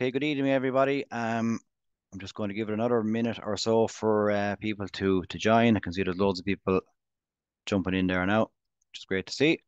Okay, good evening, everybody. I'm just going to give it another minute or so for people to join. I can see there's loads of people jumping in there now, which is great to see.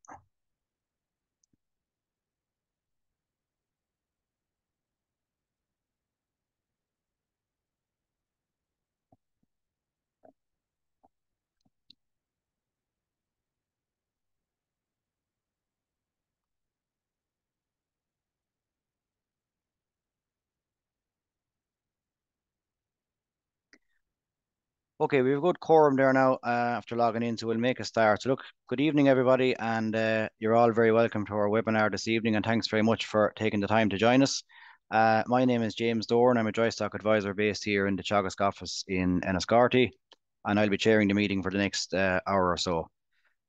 Okay, we have a good quorum there now after logging in, so we'll make a start. So look, good evening, everybody, and you're all very welcome to our webinar this evening, and thanks very much for taking the time to join us. My name is James Doran. I'm a Drystock advisor based here in the Teagasc office in Enniscorthy, and I'll be chairing the meeting for the next hour or so.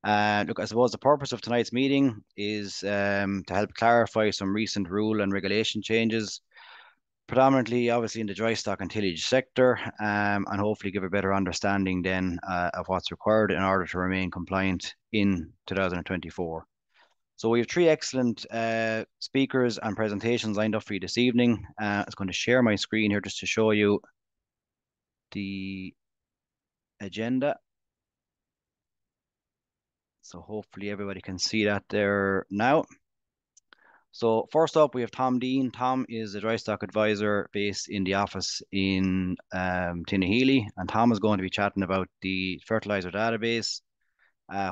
Look, I suppose the purpose of tonight's meeting is to help clarify some recent rule and regulation changes, predominantly obviously in the dry stock and tillage sector, and hopefully give a better understanding then of what's required in order to remain compliant in 2024. So we have three excellent speakers and presentations lined up for you this evening. I was going to share my screen here just to show you the agenda. So hopefully everybody can see that there now. So first up, we have Tom Deane. Tom is a dry stock advisor based in the office in Tinnahealy, and Tom is going to be chatting about the fertiliser database,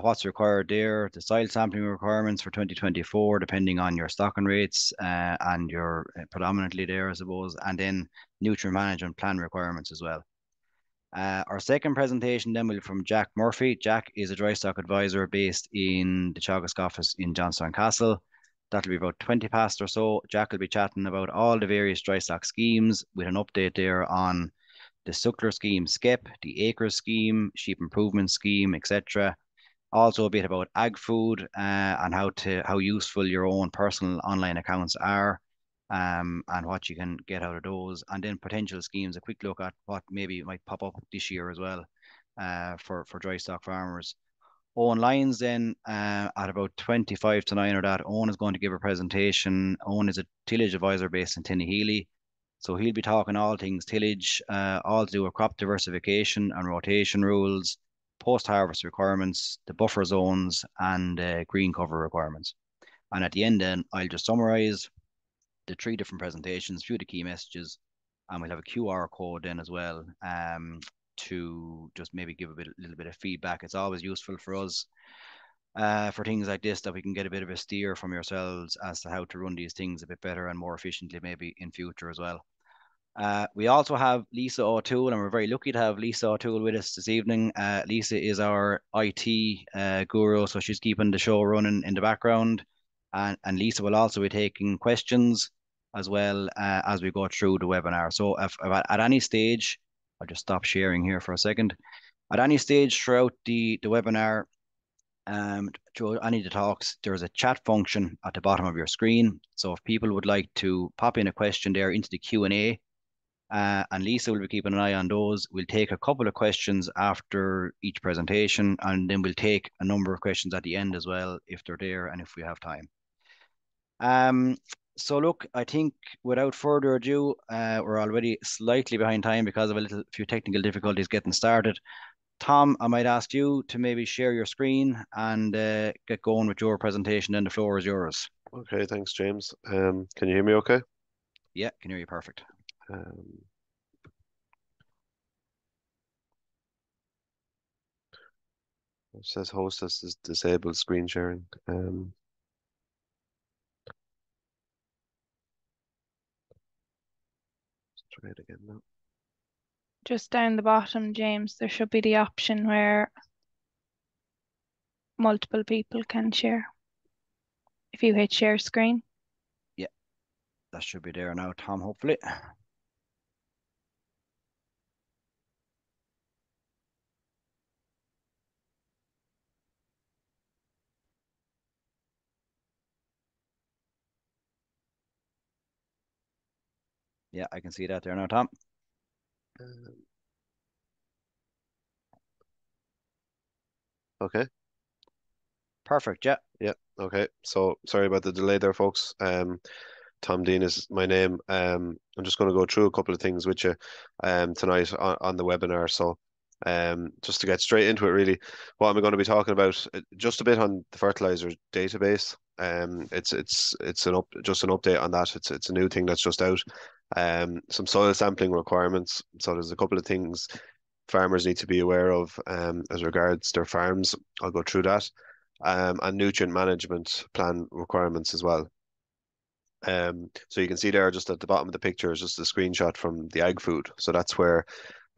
what's required there, the soil sampling requirements for 2024, depending on your stocking rates and your predominantly there, I suppose, and then nutrient management plan requirements as well. Our second presentation then will be from Jack Murphy. Jack is a dry stock advisor based in the Teagasc office in Johnstown Castle. That'll be about 20 past or so. Jack will be chatting about all the various dry stock schemes with an update there on the suckler scheme, SCEP, the acres scheme, sheep improvement scheme, etc. Also a bit about ag food and how useful your own personal online accounts are, and what you can get out of those, and then potential schemes. A quick look at what maybe might pop up this year as well for dry stock farmers. Eoin Lyons then at about 25 to 9 or that. Eoin is going to give a presentation. Eoin is a tillage advisor based in Tinnahealy. So he'll be talking all things tillage, all to do with crop diversification and rotation rules, post-harvest requirements, the buffer zones, and green cover requirements. And at the end then, I'll just summarise the three different presentations, a few of the key messages, and we'll have a QR code then as well to just maybe give little bit of feedback. It's always useful for us for things like this that we can get a bit of a steer from yourselves as to how to run these things a bit better and more efficiently maybe in future as well. We also have Lisa O'Toole, and we're very lucky to have Lisa O'Toole with us this evening. Lisa is our IT guru, so she's keeping the show running in the background. And Lisa will also be taking questions as well as we go through the webinar. So if at any stage, I'll just stop sharing here for a second. At any stage throughout the webinar, through any of the talks, there's a chat function at the bottom of your screen. So if people would like to pop in a question there into the Q&A, and Lisa will be keeping an eye on those. We'll take a couple of questions after each presentation, and then we'll take a number of questions at the end as well, if they're there and if we have time. So look, I think without further ado, we're already slightly behind time because of a few technical difficulties getting started. Tom, I might ask you to maybe share your screen and get going with your presentation, and the floor is yours. Okay, thanks, James. Can you hear me okay? Yeah, can hear you perfect. It says hostess is disabled screen sharing. Let's try it again now. Just down the bottom, James, there should be the option where multiple people can share. If you hit share screen. Yeah, that should be there now, Tom, hopefully. Yeah, I can see that there now, Tom. Okay. Perfect, yeah. Yeah, okay. So sorry about the delay there, folks. Tom Deane is my name. I'm just going to go through a couple of things with you tonight on the webinar. So just to get straight into it, really, what am I going to be talking about? Just a bit on the fertilizer database. Just an update on that. It's a new thing that's just out. Some soil sampling requirements. So there's a couple of things farmers need to be aware of as regards their farms. I'll go through that. And nutrient management plan requirements as well. So you can see there just at the bottom of the picture is just a screenshot from the ag food. So that's where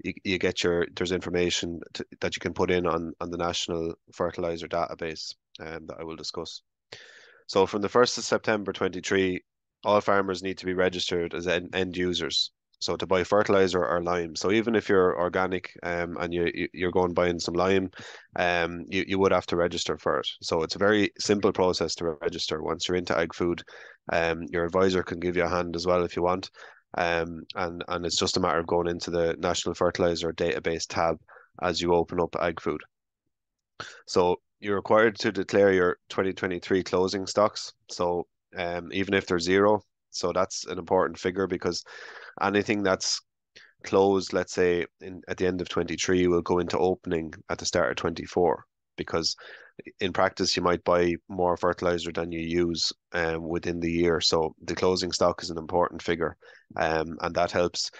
you get there's information that you can put in on the national fertilizer database that I will discuss. So from the 1st of September 23, all farmers need to be registered as end users. So to buy fertilizer or lime. So even if you're organic and you're going buying some lime, you would have to register for it. So it's a very simple process to register. Once you're into ag food, your advisor can give you a hand as well if you want. And it's just a matter of going into the National Fertilizer Database tab as you open up ag food. So you're required to declare your 2023 closing stocks. So even if they're zero, so that's an important figure because anything that's closed, let's say at the end of 23, will go into opening at the start of 24. Because in practice, you might buy more fertilizer than you use within the year. So the closing stock is an important figure, and that helps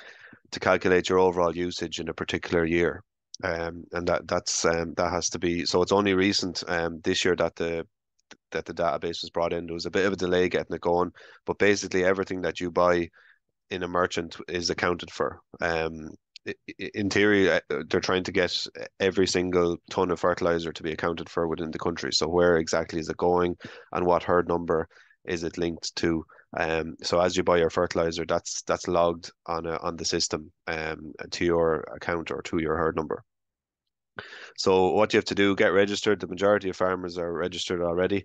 to calculate your overall usage in a particular year. And that has to be, so it's only recent this year that the database was brought in. There was a bit of a delay getting it going, but basically everything that you buy in a merchant is accounted for. In theory, they're trying to get every single ton of fertilizer to be accounted for within the country. So where exactly is it going, and what herd number is it linked to? So as you buy your fertilizer, that's logged on the system to your account or to your herd number. So what you have to do, get registered. The majority of farmers are registered already.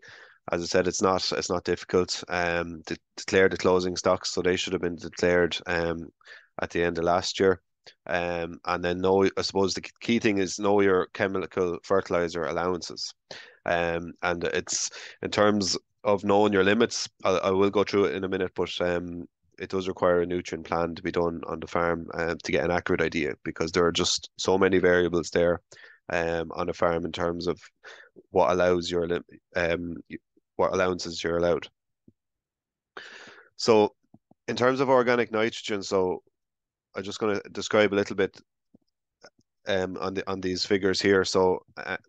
As I said, it's not difficult to declare the closing stocks, so they should have been declared at the end of last year. And then I suppose the key thing is know your chemical fertilizer allowances. And it's in terms of knowing your limits, I will go through it in a minute, but it does require a nutrient plan to be done on the farm to get an accurate idea because there are just so many variables there on a farm in terms of what allows what allowances you're allowed. So in terms of organic nitrogen, so I'm just going to describe a little bit on these figures here. So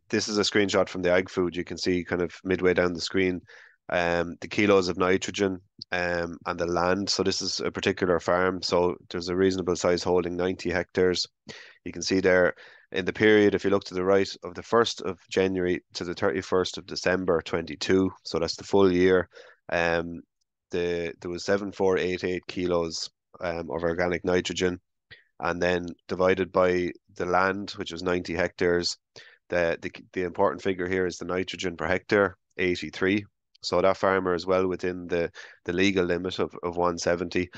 this is a screenshot from the ag food. You can see kind of midway down the screen the kilos of nitrogen and the land. So this is a particular farm. So there's a reasonable size holding 90 hectares. You can see there in the period, if you look to the right, of the 1st of January to the 31st of December 22, so that's the full year, there was 7,488 kilos of organic nitrogen, and then divided by the land, which was 90 hectares. The important figure here is the nitrogen per hectare, 83. So that farmer is well within the legal limit of 170,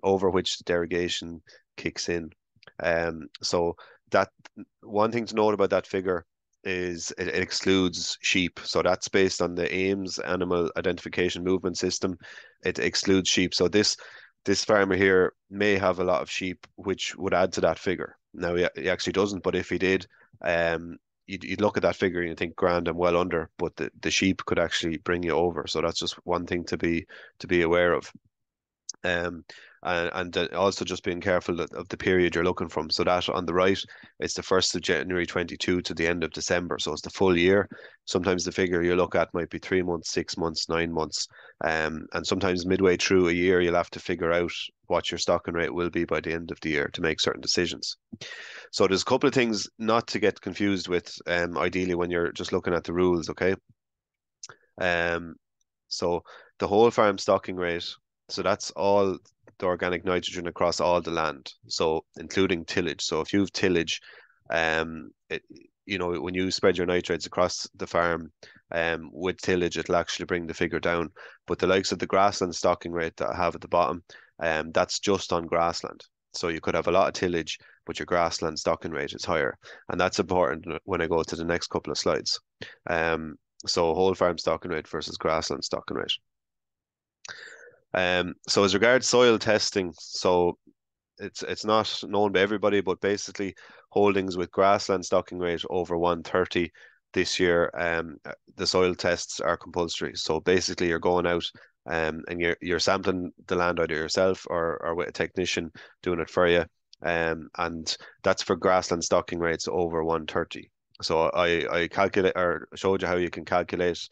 over which the derogation kicks in. So that one thing to note about that figure is it excludes sheep. So that's based on the AIMS Animal Identification Movement System. It excludes sheep. So this farmer here may have a lot of sheep, which would add to that figure. Now he actually doesn't, but if he did, you'd look at that figure and you think, grand, I'm well under, but the sheep could actually bring you over. So that's just one thing to be aware of. And also just being careful of the period you're looking from. So that on the right, it's the 1st of January 22 to the end of December. So it's the full year. Sometimes the figure you look at might be 3 months, 6 months, 9 months. And sometimes midway through a year, you'll have to figure out what your stocking rate will be by the end of the year to make certain decisions. So there's a couple of things not to get confused with, ideally, when you're just looking at the rules, okay? So the whole farm stocking rate, so that's all the organic nitrogen across all the land, so including tillage. So if you have tillage, when you spread your nitrates across the farm, with tillage, it'll actually bring the figure down. But the likes of the grassland stocking rate that I have at the bottom, that's just on grassland. So you could have a lot of tillage, but your grassland stocking rate is higher, and that's important when I go to the next couple of slides. So whole farm stocking rate versus grassland stocking rate. So as regards soil testing, so it's not known by everybody, but basically holdings with grassland stocking rate over 130 this year, the soil tests are compulsory. So basically you're going out and you're sampling the land either yourself or with a technician doing it for you. And that's for grassland stocking rates over 130. So I calculate or showed you how you can calculate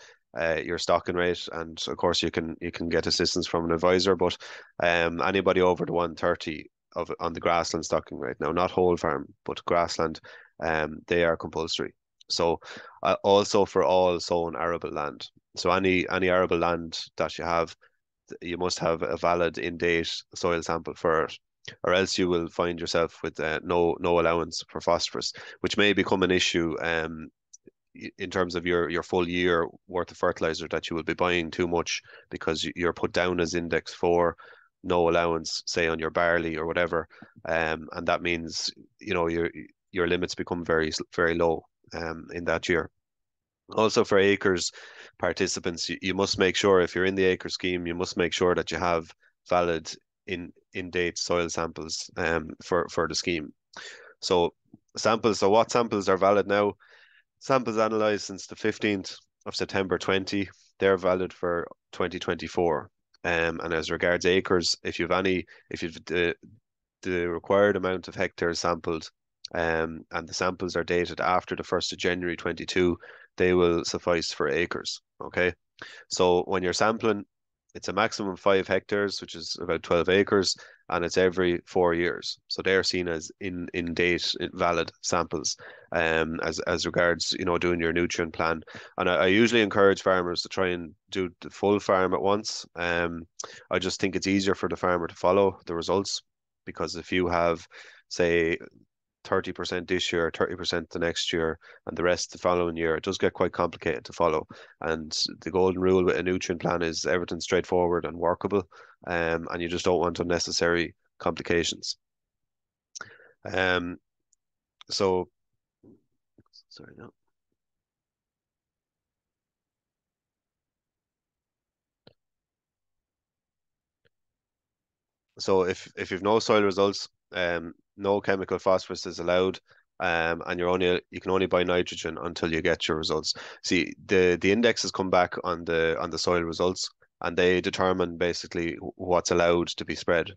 your stocking rate, and of course you can get assistance from an advisor, but anybody over the 130 on the grassland stocking rate now, not whole farm, but grassland, they are compulsory. So also for all sown arable land. So any arable land that you have, you must have a valid in-date soil sample for it, or else you will find yourself with no allowance for phosphorus, which may become an issue in terms of your full year worth of fertilizer, that you will be buying too much because you're put down as index 4, no allowance, say on your barley or whatever, and that means your limits become very low in that year. Also for acres participants, you must make sure, if you're in the acre scheme, you must make sure that you have valid in-date soil samples for the scheme. So so what samples are valid now? Samples analysed since the 15th of September 20, they're valid for 2024. And as regards acres, if you've the required amount of hectares sampled, and the samples are dated after the 1st of January 22, they will suffice for acres. Okay. So when you're sampling, it's a maximum of 5 hectares, which is about 12 acres, and it's every 4 years. So they're seen as in date, valid samples, as regards doing your nutrient plan. And I usually encourage farmers to try and do the full farm at once. I just think it's easier for the farmer to follow the results, because if you have, say, 30% this year, 30% the next year, and the rest the following year, it does get quite complicated to follow. And the golden rule with a nutrient plan is everything straightforward and workable, and you just don't want unnecessary complications. Um, so, sorry, no. So if you've no soil results, no chemical phosphorus is allowed, and you can only buy nitrogen until you get your results. See, the indexes come back on the soil results, and they determine basically what's allowed to be spread.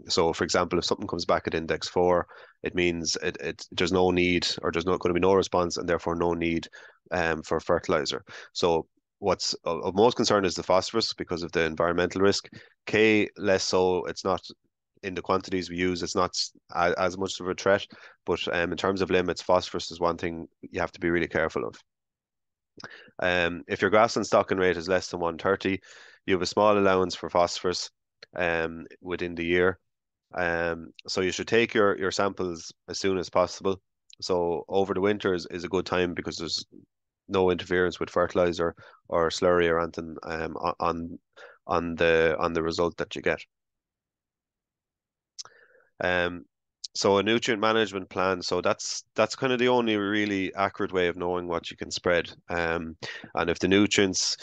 So for example, if something comes back at index 4, it means there's no need, or there's not going to be no response, and therefore no need for fertilizer. So what's of most concern is the phosphorus because of the environmental risk. K, less so. It's not in the quantities we use. It's not as much of a threat, but in terms of limits, phosphorus is one thing you have to be really careful of. If your grassland stocking rate is less than 130, you have a small allowance for phosphorus within the year. So you should take your samples as soon as possible. So over the winters is a good time because there's no interference with fertilizer or slurry or anything on the result that you get. Um, so a nutrient management plan. So that's kind of the only really accurate way of knowing what you can spread. And if the nutrients,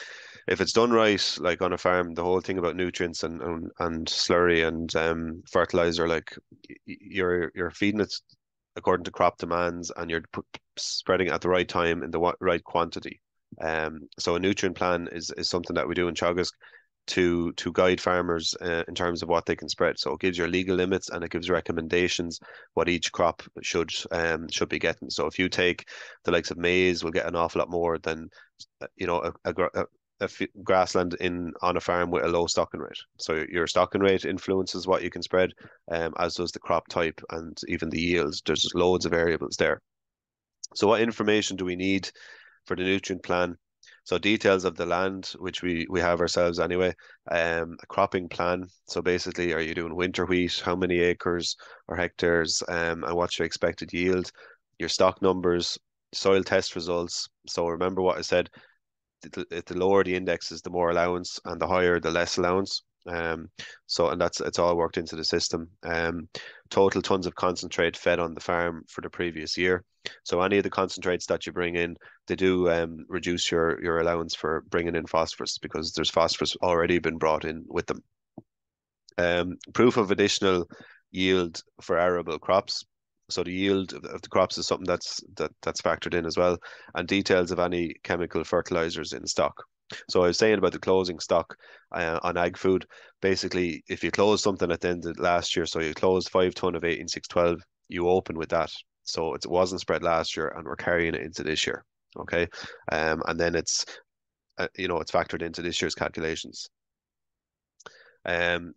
if it's done right, like on a farm, the whole thing about nutrients and slurry and fertilizer, like you're feeding it according to crop demands, and you're spreading it at the right time in the right quantity. So a nutrient plan is something that we do in Teagasc to guide farmers in terms of what they can spread. So it gives your legal limits, and it gives recommendations what each crop should be getting. So if you take the likes of maize, will get an awful lot more than a grassland on a farm with a low stocking rate. So your stocking rate influences what you can spread, as does the crop type and even the yields. There's loads of variables there. So what information do we need for the nutrient plan? So details of the land, which we have ourselves anyway. A cropping plan. So basically, are you doing winter wheat? How many acres or hectares? And what's your expected yield? Your stock numbers, soil test results. So remember what I said. The lower the index is, the more allowance, and the higher, the less allowance. And it's all worked into the system. Total tons of concentrate fed on the farm for the previous year. So any of the concentrates that you bring in, they do reduce your allowance for bringing in phosphorus, because there's phosphorus already been brought in with them. Proof of additional yield for arable crops. So the yield of the crops is something that's factored in as well, and details of any chemical fertilizers in stock. So I was saying about the closing stock on ag food. Basically, if you close something at the end of last year, so you closed 5 ton of 18612, you open with that. So it wasn't spread last year, and we're carrying it into this year. Okay, and then it's it's factored into this year's calculations.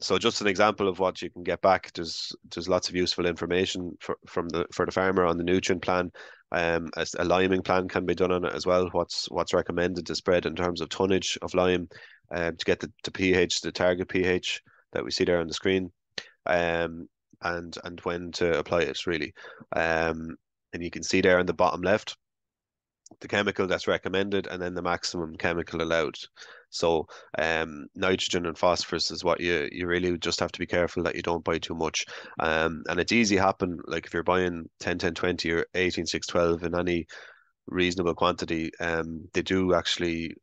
So just an example of what you can get back. There's lots of useful information for the farmer on the nutrient plan. A liming plan can be done on it as well. What's recommended to spread in terms of tonnage of lime, to get the pH, the target pH that we see there on the screen, and when to apply it really. And you can see there on the bottom left the chemical that's recommended and then the maximum chemical allowed. So nitrogen and phosphorus is what you really just have to be careful that you don't buy too much. And it's easy happen, like if you're buying 10, 10, 20 or 18, 6, 12 in any reasonable quantity, they do actually,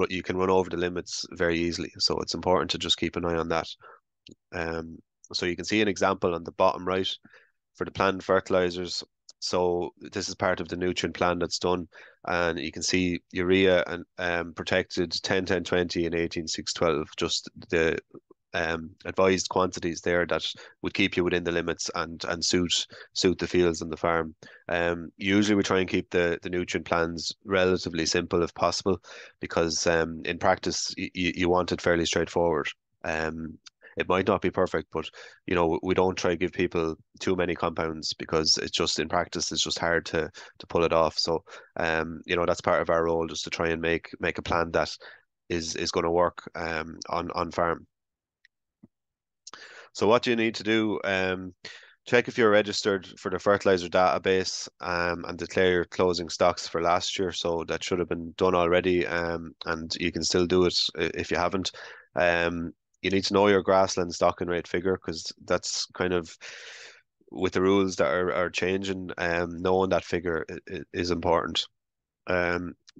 you can run over the limits very easily. So it's important to just keep an eye on that. So you can see an example on the bottom right for the planned fertilizers. So this is part of the nutrient plan that's done, and you can see urea and protected 10, 10, 20 and 18, 6, 12, just the advised quantities there that would keep you within the limits and suit the fields and the farm. Usually we try and keep the nutrient plans relatively simple if possible, because in practice you want it fairly straightforward. It might not be perfect, but we don't try to give people too many compounds because it's just in practice it's just hard to pull it off. So that's part of our role, just to try and make a plan that is going to work on farm. So what do you need to do? Check if you're registered for the fertilizer database, and declare your closing stocks for last year. So that should have been done already, and you can still do it if you haven't. You need to know your grassland stocking rate figure, because that's kind of, with the rules that are changing, knowing that figure is important.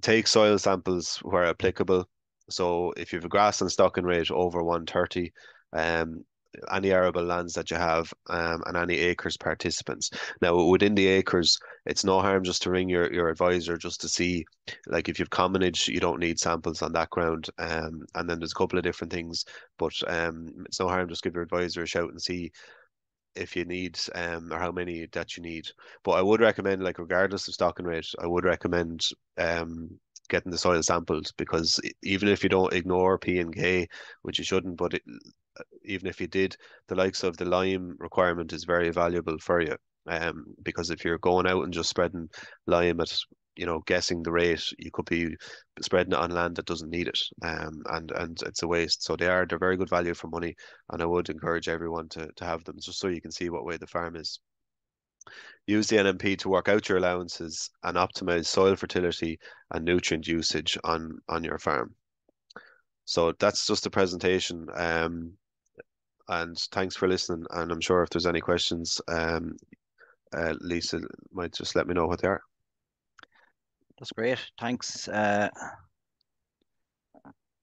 Take soil samples where applicable. So if you have a grassland stocking rate over 130, any arable lands that you have, and any acres participants. Now, within the acres, it's no harm just to ring your advisor just to see, like if you've commonage, you don't need samples on that ground. And then there's a couple of different things, but it's no harm just give your advisor a shout and see if you need, or how many that you need. But I would recommend, like regardless of stocking rate, I would recommend getting the soil sampled, because even if you don't ignore P and K, which you shouldn't, but even if you did, the likes of the lime requirement is very valuable for you. Because if you're going out and just spreading lime at, guessing the rate, you could be spreading it on land that doesn't need it, and it's a waste. So they're very good value for money, and I would encourage everyone to have them, just so you can see what way the farm is. Use the NMP to work out your allowances and optimize soil fertility and nutrient usage on your farm. So that's just a presentation. And thanks for listening. And I'm sure if there's any questions, Lisa might just let me know what they are. That's great. Thanks.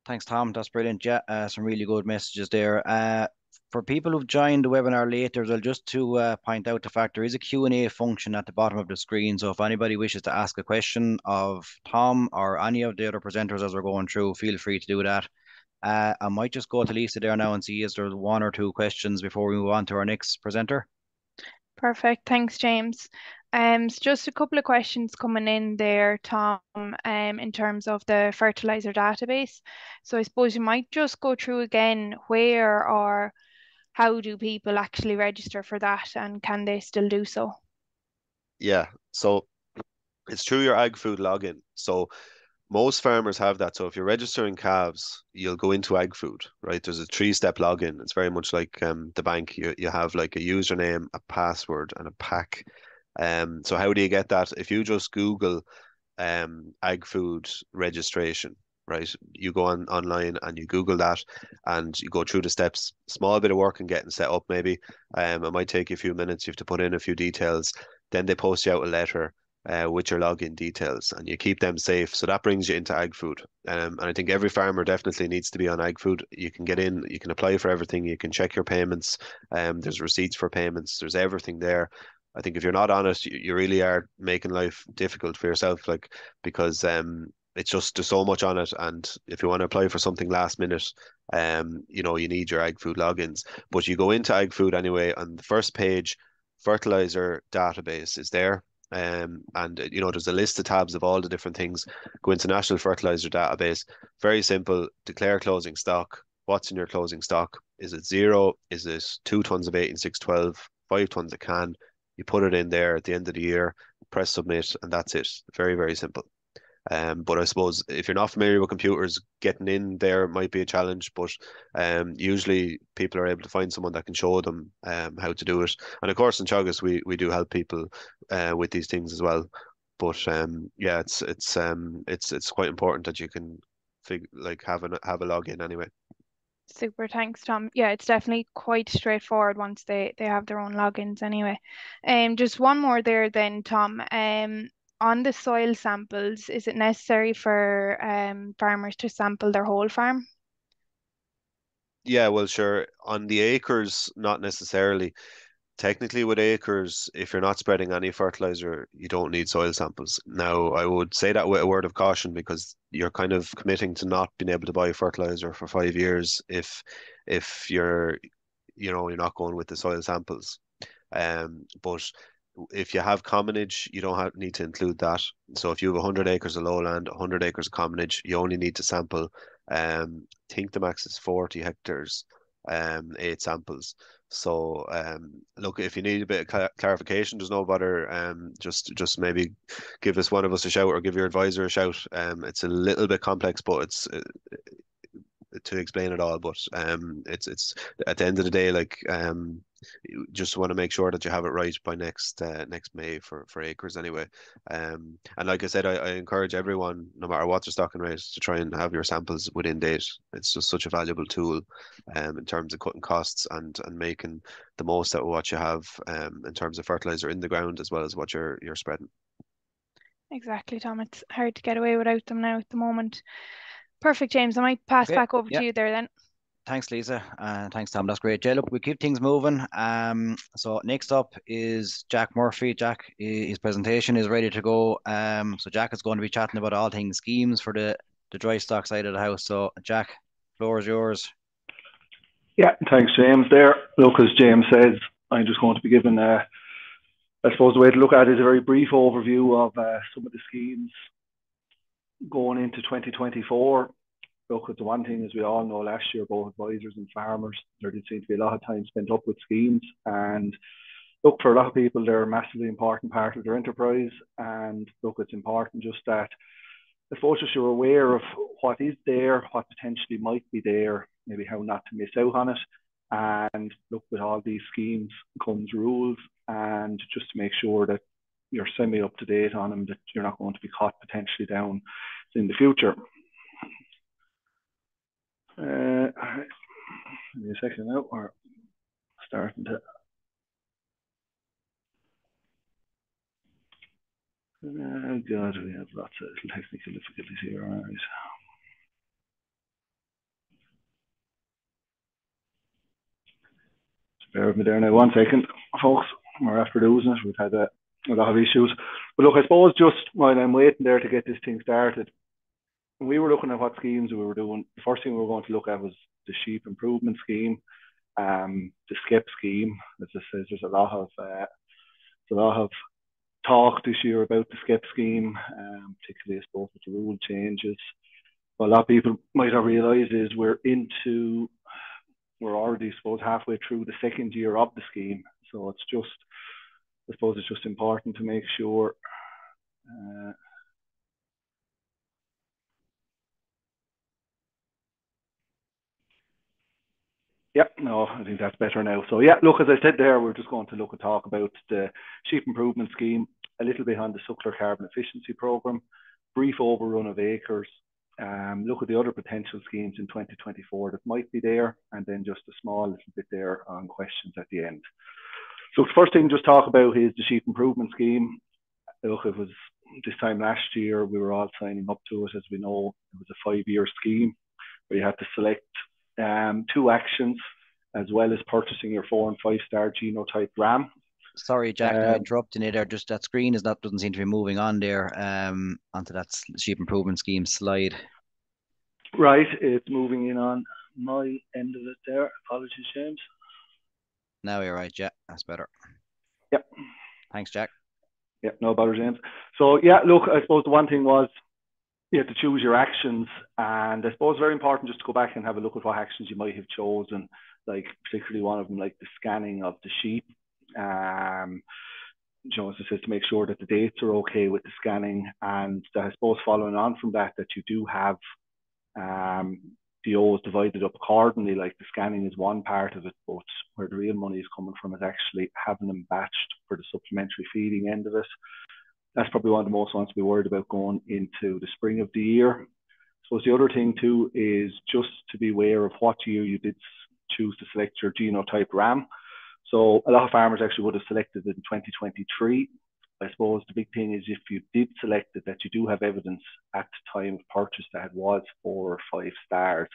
Thanks, Tom. That's brilliant. Yeah, some really good messages there. For people who've joined the webinar later, well, just to point out the fact there is a Q&A function at the bottom of the screen. So if anybody wishes to ask a question of Tom or any of the other presenters as we're going through, feel free to do that. I might just go to Lisa there now and see is there one or two questions before we move on to our next presenter. Perfect. Thanks, James. So just a couple of questions coming in there, Tom, in terms of the fertilizer database. So I suppose you might just go through again where or how do people actually register for that, and can they still do so? Yeah, so it's through your ag food login. So most farmers have that. So if you're registering calves, you'll go into ag food, right? There's a 3-step login. It's very much like the bank. You have like a username, a password, and a pack. So how do you get that? If you just Google ag food registration, right? You go online and you Google that, and you go through the steps. Small bit of work in getting set up, maybe. It might take you a few minutes. You have to put in a few details. Then they post you out a letter. with your login details, and you keep them safe. So that brings you into ag food. And I think every farmer definitely needs to be on ag food. You can get in, you can apply for everything, you can check your payments. There's receipts for payments, there's everything there. I think if you're not on it, you really are making life difficult for yourself, like, because it's just there's so much on it. And if you want to apply for something last minute, you know, you need your ag food logins. But you go into ag food anyway, on the first page, fertiliser database is there. And you know, there's a list of tabs of all the different things. Go into National Fertiliser Database. Very simple. Declare closing stock. What's in your closing stock? Is it zero? Is it 2 tons of 18-6-12? 5 tons of can? You put it in there at the end of the year. Press submit, and that's it. Very, very simple. But I suppose if you're not familiar with computers, getting in there might be a challenge. But usually people are able to find someone that can show them how to do it. And of course, in Teagasc, we do help people with these things as well. But yeah, it's quite important that you can have a login anyway. Super, thanks, Tom. Yeah, it's definitely quite straightforward once they have their own logins anyway. Just one more there then, Tom. On the soil samples, is it necessary for farmers to sample their whole farm? Yeah, well, sure. On the acres, not necessarily. Technically, with acres, if you're not spreading any fertilizer, you don't need soil samples. Now, I would say that with a word of caution, because you're kind of committing to not being able to buy fertilizer for 5 years if you're not going with the soil samples. But if you have commonage, you don't need to include that. So if you have 100 acres of lowland, 100 acres of commonage, you only need to sample. I think the max is 40 hectares, 8 samples. So look, if you need a bit of clarification, there's no bother. Just maybe give one of us a shout, or give your advisor a shout. It's a little bit complex, but it's to explain it all. But it's at the end of the day, like, you just want to make sure that you have it right by next May for acres anyway. And like I said, I encourage everyone, no matter what their stocking rate, to try and have your samples within date. It's just such a valuable tool in terms of cutting costs and making the most out of what you have in terms of fertilizer in the ground, as well as what you're spreading. Exactly, Tom. It's hard to get away without them now at the moment. Perfect, James. I might pass Okay. back over Yeah. to you there then. Thanks, Lisa. Thanks, Tom. That's great. Yeah, look, we keep things moving. So next up is Jack Murphy. Jack, his presentation is ready to go. So Jack is going to be chatting about all things schemes for the Drystock side of the house. So Jack, floor is yours. Yeah, thanks, James. There, look, as James says, I'm just going to be giving, I suppose the way to look at it is a very brief overview of some of the schemes going into 2024. Look, the one thing, as we all know, last year, both advisors and farmers, there did seem to be a lot of time spent up with schemes. And look, for a lot of people, they're a massively important part of their enterprise. And look, it's important just that, I suppose, just you're aware of what is there, what potentially might be there, maybe how not to miss out on it. And look, with all these schemes comes rules, and just to make sure that you're semi up to date on them, that you're not going to be caught potentially down in the future. Give me a second now, we're starting to. Oh God, we have lots of technical difficulties here. All right. Just bear with me there now, 1 second, folks. We're after losing it. We've had a lot of issues. But look, I suppose just while I'm waiting there to get this thing started, when we were looking at what schemes we were doing, the first thing we were going to look at was the sheep improvement scheme, the skip scheme. As I said, there's a lot of talk this year about the skip scheme, particularly I suppose with the rule changes. What a lot of people might have realised is we're already, I suppose, halfway through the second year of the scheme. So it's just, I suppose it's just important to make sure Yep, no, I think that's better now. So yeah, look, as I said there, we're just going to look and talk about the sheep improvement scheme, a little bit on the suckler carbon efficiency programme, brief overrun of acres, look at the other potential schemes in 2024 that might be there, and then just a small little bit there on questions at the end. So the first thing just talk about is the sheep improvement scheme. look, it was this time last year, we were all signing up to it. As we know, it was a 5-year scheme where you had to select 2 actions as well as purchasing your 4 and 5-star genotype ram. Sorry, Jack, now interrupting you there. Just that screen doesn't seem to be moving on there onto that sheep improvement scheme slide. Right, it's moving in on my end of it there. Apologies, James. Now you're right, yeah, that's better. Yep. Thanks, Jack. Yep, no bother, James. So yeah, look, I suppose the one thing was you have to choose your actions, and I suppose very important just to go back and have a look at what actions you might have chosen, like particularly one of them, like the scanning of the sheep. You know, as I said, to make sure that the dates are okay with the scanning, and I suppose following on from that, that you do have the O's divided up accordingly. Like the scanning is one part of it, but where the real money is coming from is actually having them batched for the supplementary feeding end of it. That's probably one of the most ones to be worried about going into the spring of the year. So the other thing too is just to be aware of what year you did choose to select your genotype ram. So a lot of farmers actually would have selected it in 2023. I suppose the big thing is if you did select it, that you do have evidence at the time of purchase that it was 4 or 5 stars.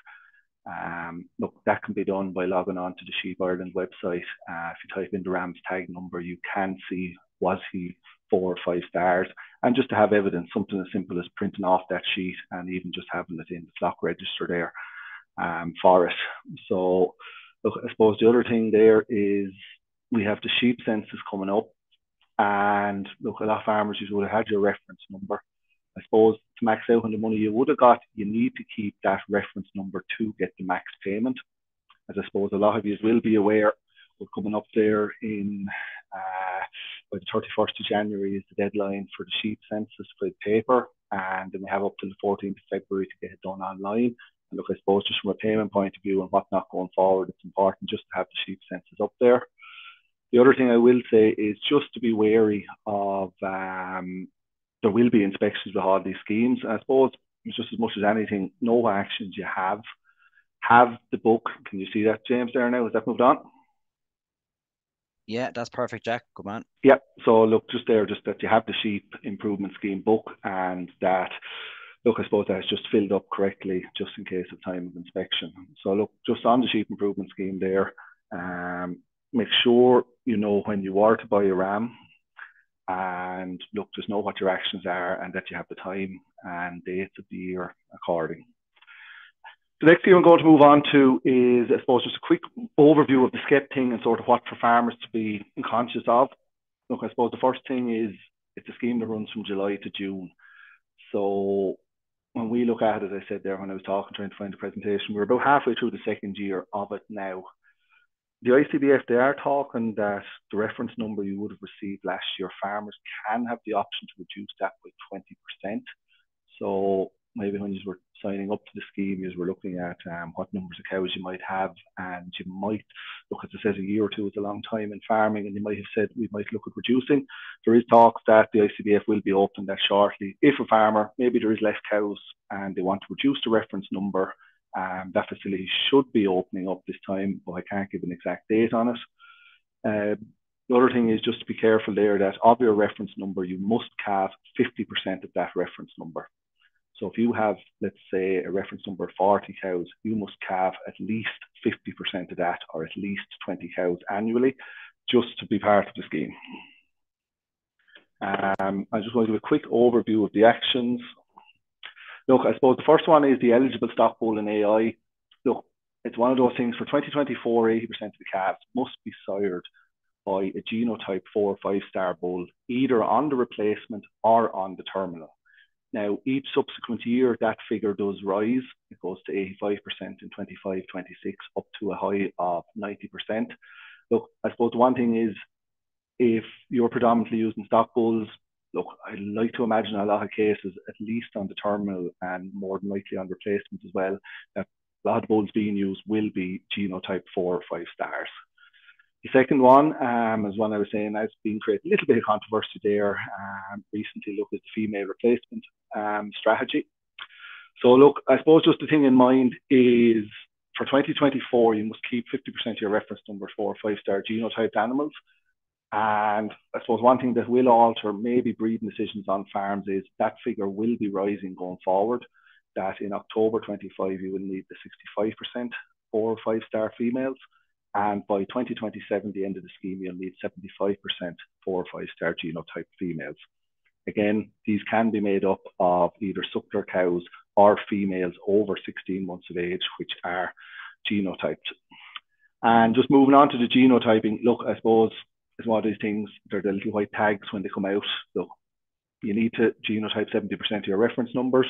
Look, that can be done by logging on to the Sheep Ireland website. If you type in the ram's tag number, you can see was he 4 or 5 stars, and just to have evidence, something as simple as printing off that sheet and even just having it in the flock register there for it. So look, I suppose the other thing there is we have the sheep census coming up, and look, a lot of farmers you would have had your reference number. I suppose to max out on the money you would have got, you need to keep that reference number to get the max payment. As I suppose a lot of you will be aware, we're coming up there in by the 31st of January is the deadline for the sheep census for the paper, and then we have up to the 14th of February to get it done online. And look, I suppose just from a payment point of view and whatnot going forward, it's important just to have the sheep census up there. The other thing I will say is just to be wary of there will be inspections with all these schemes. I suppose just as much as anything, know what actions you have. Have the book. Can you see that, James, there now? Has that moved on? Yeah, that's perfect, Jack. Good man. Yeah, so look, just there, just that you have the sheep improvement scheme book, and that, look, I suppose that's just filled up correctly just in case of time of inspection. So look, just on the sheep improvement scheme there, make sure you know when you are to buy a ram, and look, just know what your actions are and that you have the time and dates of the year according. The next thing I'm going to move on to is, I suppose, just a quick overview of the SCEP thing and sort of what for farmers to be conscious of. Look, I suppose the first thing is it's a scheme that runs from July to June. So when we look at it, as I said there when I was talking, trying to find the presentation, we're about halfway through the second year of it now. The ICBF, they are talking that the reference number you would have received last year, farmers can have the option to reduce that by 20%. So maybe when you were signing up to the scheme, you were looking at what numbers of cows you might have, and you might look, as I said, a year or two is a long time in farming, and you might have said we might look at reducing. There is talk that the ICBF will be open that shortly. If a farmer, maybe there is less cows and they want to reduce the reference number, that facility should be opening up this time, but I can't give an exact date on it. The other thing is just to be careful there that of your reference number, you must calve 50% of that reference number. So if you have, let's say, a reference number of 40 cows, you must calve at least 50% of that, or at least 20 cows annually, just to be part of the scheme. I just want to do a quick overview of the actions. Look, I suppose the first one is the eligible stock bull in AI. Look, it's one of those things for 2024, 80% of the calves must be sired by a genotype 4 or 5-star bull, either on the replacement or on the terminal. Now, each subsequent year, that figure does rise. It goes to 85% in 25, 26, up to a high of 90%. Look, I suppose the one thing is, if you're predominantly using stock bulls, look, I like to imagine a lot of cases, at least on the terminal and more than likely on replacement as well, that a lot of bulls being used will be genotype 4 or 5 stars. The second one, as one I was saying, has been creating a little bit of controversy there recently. Look at the female replacement strategy. So look, I suppose just the thing in mind is for 2024, you must keep 50% of your reference numbers 4 or 5-star genotyped animals. And I suppose one thing that will alter maybe breeding decisions on farms is that figure will be rising going forward, that in October 25 you will need the 65% 4 or 5 star females, and by 2027, the end of the scheme, you'll need 75% 4 or 5 star genotype females. Again, these can be made up of either suckler cows or females over 16 months of age, which are genotyped. And just moving on to the genotyping, look, I suppose it's one of these things, they're the little white tags when they come out. Look, you need to genotype 70% of your reference numbers.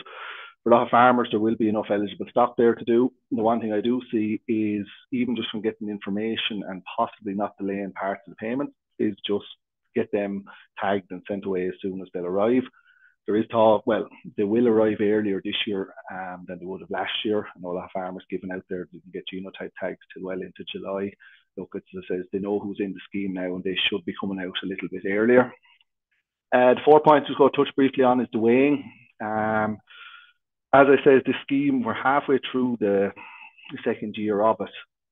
For a lot of farmers, there will be enough eligible stock there to do. The one thing I do see is, even just from getting information and possibly not delaying parts of the payment, is just get them tagged and sent away as soon as they'll arrive. There is talk, well, they will arrive earlier this year than they would have last year. I know a lot of farmers giving out there, they can get genotype tags till well into July. Look, as I says, they know who's in the scheme now and they should be coming out a little bit earlier. The 4 points we'll go touch briefly on is the weighing. As I said, the scheme, we're halfway through the second year of it,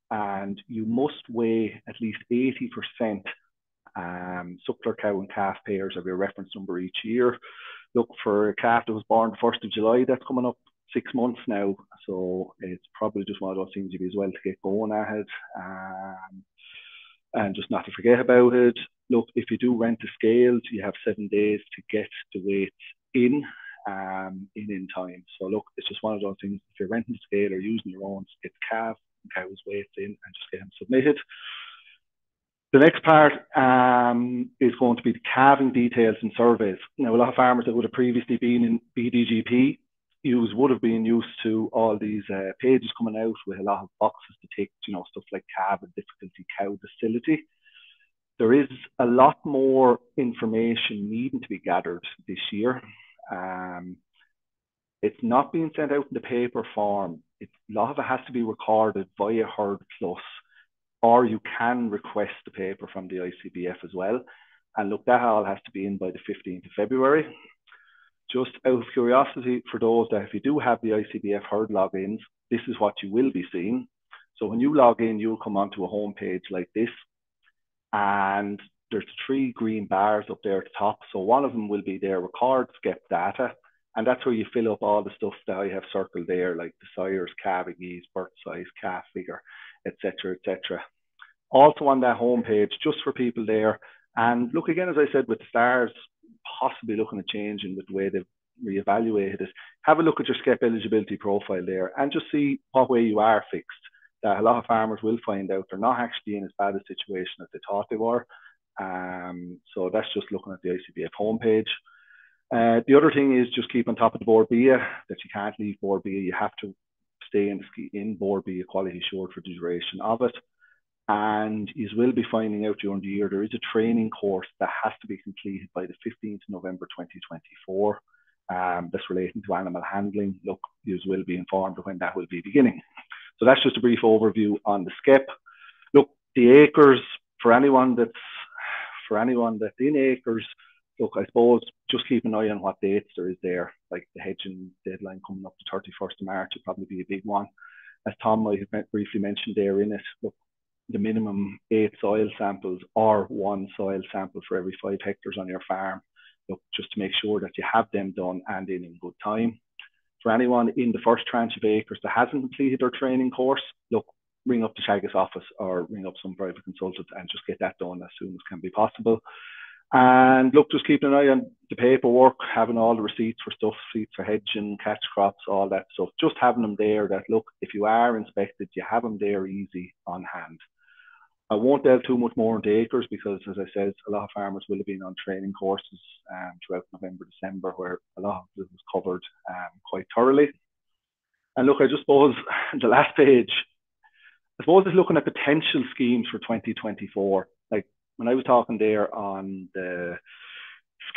and you must weigh at least 80% suckler cow and calf pairs of your reference number each year. Look, for a calf that was born the 1st of July, that's coming up 6 months now, so it's probably just one of those things you'd be as well to get going at it, and just not to forget about it. Look, if you do rent the scales, you have 7 days to get the weights in time. So look, it's just one of those things. If you're renting the scale or using your own, get the calf and cow's weights in and just get them submitted. The next part is going to be the calving details and surveys. Now, a lot of farmers that would have previously been in BDGP would have been used to all these pages coming out with a lot of boxes to tick, you know, stuff like calving difficulty, cow docility. There is a lot more information needing to be gathered this year. It's not being sent out in the paper form. A lot of it has to be recorded via Herd Plus, or you can request the paper from the ICBF as well. And look, that all has to be in by the 15th of February. Just out of curiosity, for those that if you do have the ICBF herd logins, this is what you will be seeing. So when you log in, you'll come onto a home page like this, and there's 3 green bars up there at the top. So one of them will be their record SCEP data, and that's where you fill up all the stuff that I have circled there, like the sires, calving ease, birth size, calf figure, etc., etc. Also on that home page, just for people there. And look, again, as I said, with the stars possibly looking at changing with the way they've reevaluated it, have a look at your SCEP eligibility profile there and just see what way you are fixed. That a lot of farmers will find out they're not actually in as bad a situation as they thought they were. So that's just looking at the ICBF homepage. The other thing is just keep on top of the board BIA, that you can't leave board BIA. You have to stay in board BIA quality assured for the duration of it. And you will be finding out during the year there is a training course that has to be completed by the 15th of November 2024. That's relating to animal handling. Look, you will be informed of when that will be beginning. So that's just a brief overview on the SCEP. Look, the acres, for anyone that's in acres, look, I suppose just keep an eye on what dates there is there, like the hedging deadline coming up to 31st of March will probably be a big one. As Tom might have briefly mentioned there in it, look, the minimum 8 soil samples or 1 soil sample for every 5 hectares on your farm. Look, just to make sure that you have them done and in good time. For anyone in the first tranche of acres that hasn't completed their training course, look, ring up the Teagasc office or ring up some private consultant and just get that done as soon as can be possible. And look, just keep an eye on the paperwork, having all the receipts for stuff, receipts for hedging, catch crops, all that stuff. Just having them there that, look, if you are inspected, you have them there easy on hand. I won't delve too much more into acres because, as I said, a lot of farmers will have been on training courses throughout November, December, where a lot of this was covered quite thoroughly. And look, I just suppose the last page, I suppose it's looking at potential schemes for 2024. Like when I was talking there on the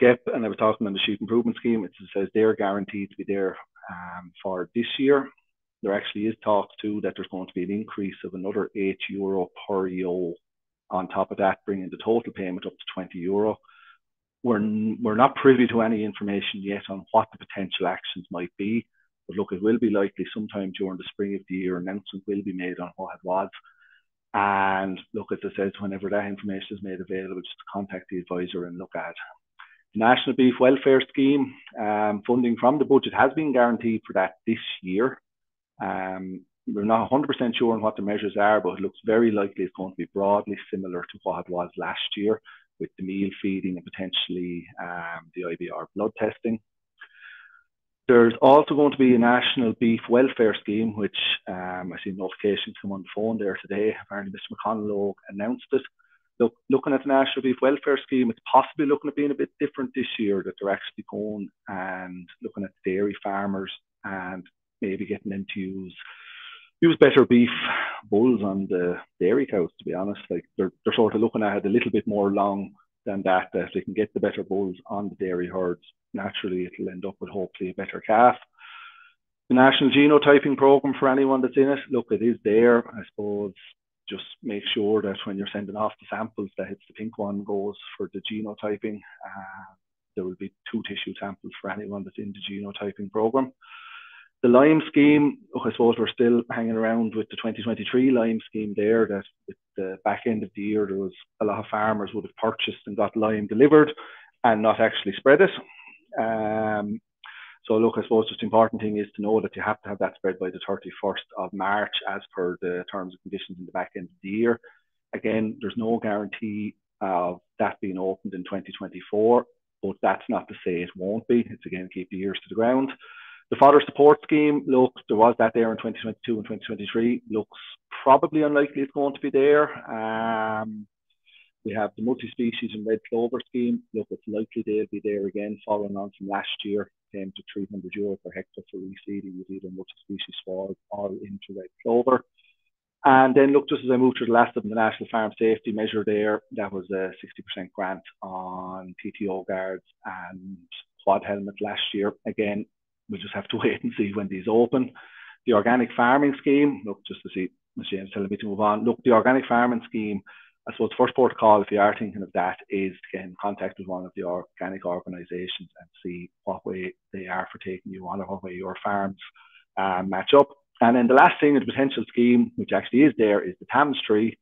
SCEP and I was talking on the sheep improvement scheme, it says they're guaranteed to be there for this year. There actually is talks too that there's going to be an increase of another €8 per ewe on top of that, bringing the total payment up to €20. We're not privy to any information yet on what the potential actions might be, but look, it will be likely sometime during the spring of the year, announcement will be made on what it was. And look, as I said, whenever that information is made available, just contact the advisor and look at the National Beef Welfare Scheme. Funding from the budget has been guaranteed for that this year. We're not 100% sure on what the measures are, but it looks very likely it's going to be broadly similar to what it was last year, with the meal feeding and potentially the IBR blood testing. There's also going to be a National Beef Welfare Scheme, which I see notifications come on the phone there today. Apparently Mr. McConnell announced it. Looking at the National Beef Welfare Scheme, it's possibly looking at being a bit different this year, that they're actually going and looking at dairy farmers and maybe getting them to use better beef bulls on the dairy cows, to be honest. Like they're sort of looking at it a little bit more long than that if they can get the better bulls on the dairy herds, naturally it'll end up with hopefully a better calf. The National Genotyping Programme, for anyone that's in it, look, it is there. I suppose just make sure that when you're sending off the samples that it's the pink one goes for the genotyping. There will be 2 tissue samples for anyone that's in the genotyping programme. The lime scheme, I suppose we're still hanging around with the 2023 lime scheme there, that at the back end of the year, there was a lot of farmers would have purchased and got lime delivered and not actually spread it. So look, I suppose just the important thing is to know that you have to have that spread by the 31st of March as per the terms and conditions in the back end of the year. Again, there's no guarantee of that being opened in 2024, but that's not to say it won't be. It's again, keep the ears to the ground. The fodder support scheme, look, there was that there in 2022 and 2023. Looks probably unlikely it's going to be there. We have the multi-species and red clover scheme. Look, it's likely they'll be there again, following on from last year. Came to €300 per hectare for reseeding with either multi-species sward or into red clover. And then look, just as I moved to the last of them, the National Farm Safety Measure there, that was a 60% grant on PTO guards and quad helmet last year. Again, we'll just have to wait and see when these open. The organic farming scheme, look, just to see, Ms. James telling me to move on. Look, the organic farming scheme, I suppose the first port of call, if you are thinking of that, is to get in contact with one of the organic organisations and see what way they are for taking you on or what way your farms match up. And then the last thing, the potential scheme, which actually is there, is the TAMS tree.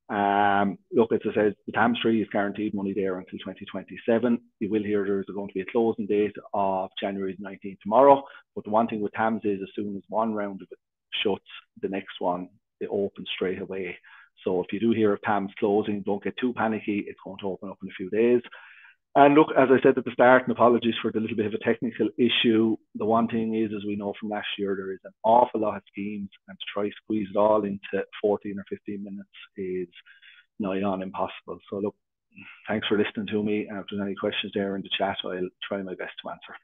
Look, as I said, the TAMS tree is guaranteed money there until 2027. You will hear there's going to be a closing date of January 19th tomorrow. But the one thing with TAMS is as soon as one round of it shuts, the next one, it opens straight away. So if you do hear of TAMS closing, don't get too panicky. It's going to open up in a few days. And look, as I said at the start, and apologies for the little bit of a technical issue, the one thing is, as we know from last year, there is an awful lot of schemes, and to try to squeeze it all into 14 or 15 minutes is nigh on impossible. So look, thanks for listening to me. And if there's any questions there in the chat, I'll try my best to answer.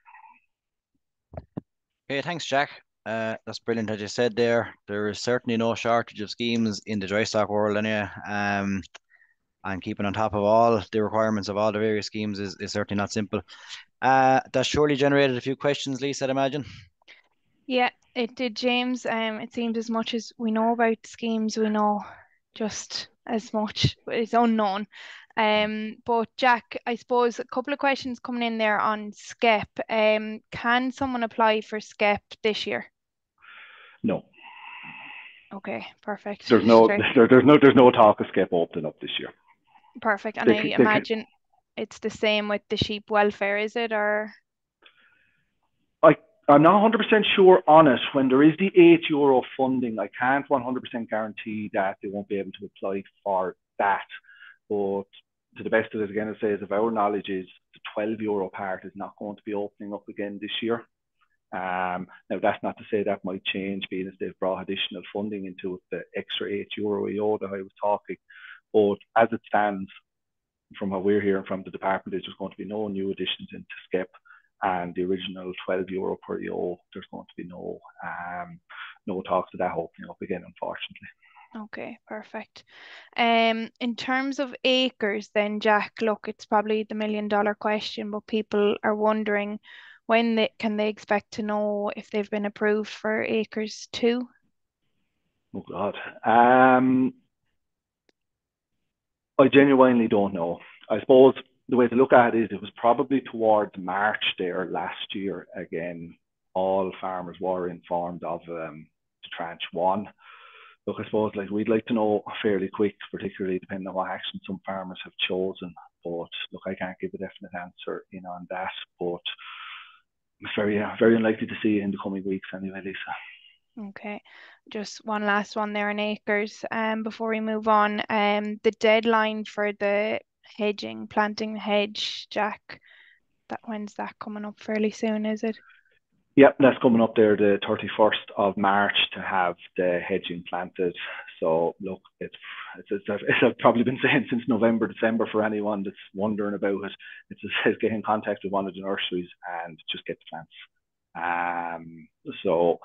Okay, thanks, Jack. That's brilliant, as you said there. There is certainly no shortage of schemes in the dry stock world anyway. And keeping on top of all the requirements of all the various schemes is certainly not simple. That surely generated a few questions, Lisa, I'd imagine. Yeah, it did, James. It seems as much as we know about schemes, we know just as much is unknown. But Jack, I suppose a couple of questions coming in there on SCEP. Can someone apply for SCEP this year? No. Okay, perfect. There's no talk of SCEP opening up this year. Perfect. And I imagine it's the same with the sheep welfare, is it? Or I'm not 100% sure on it. When there is the €8 funding, I can't 100% guarantee that they won't be able to apply for that. But to the best of it, again, it says, if our knowledge is the €12 part is not going to be opening up again this year. Now, that's not to say that might change, being as they've brought additional funding into it, the extra €8 EO that I was talking. But as it stands, from what we're hearing from the department, there's just going to be no new additions into SCEP, and the original €12 per EO, there's going to be no talks of that opening up again, unfortunately. Okay, perfect. In terms of acres then, Jack, look, it's probably the $1 million question, but people are wondering when can they expect to know if they've been approved for acres 2? Oh God. I genuinely don't know. I suppose the way to look at it is it was probably towards March there last year. Again, all farmers were informed of the tranche 1. look, I suppose like we'd like to know fairly quick, particularly depending on what action some farmers have chosen. But look, I can't give a definite answer in on that. But it's very unlikely to see it in the coming weeks anyway, Lisa. Okay, just one last one there on acres. Before we move on, the deadline for the hedging, planting the hedge, Jack. When's that coming up? Fairly soon, is it? Yep, that's coming up there the 31st of March to have the hedging planted. So look, it's I've probably been saying since November, December for anyone that's wondering about it. It's get in contact with one of the nurseries and just get the plants. So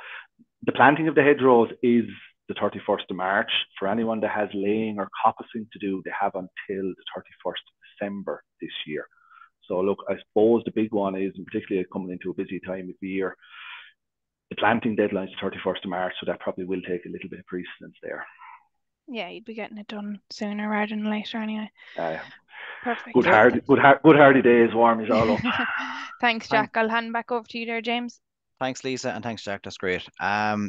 the planting of the hedgerows is the 31st of March. For anyone that has laying or coppicing to do, they have until the 31st of December this year. So look, I suppose the big one is, and particularly coming into a busy time of the year, the planting deadline is the 31st of March, so that probably will take a little bit of precedence there. Yeah, you'd be getting it done sooner rather than later anyway. Perfect. Good hardy days, warm is all up. Thanks, Jack. I'll hand back over to you there, James. Thanks, Lisa, and thanks, Jack. That's great.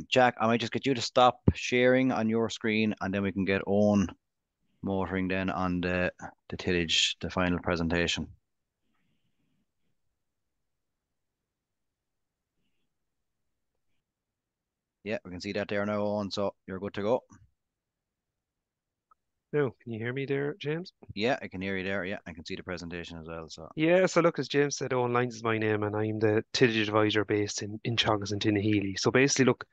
Jack, I might just get you to stop sharing on your screen, and then we can get on motoring then on the tillage, the final presentation. Yeah, we can see that there now on, so you're good to go. No, can you hear me there, James? Yeah, I can hear you there. Yeah, I can see the presentation as well. So yeah, so look, as James said, Eoin Lyons is my name, and I'm the tillage advisor based in Teagasc and Tinnahealy. So basically, look,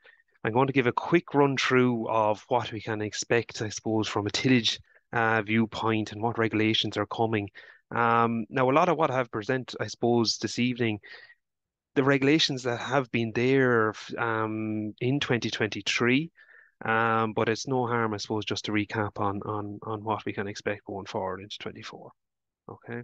I'm going to give a quick run through of what we can expect, I suppose, from a tillage viewpoint and what regulations are coming. Now, a lot of what I have present, I suppose, this evening, the regulations that have been there in 2023. But it's no harm, I suppose, just to recap on what we can expect going forward into 24. Okay.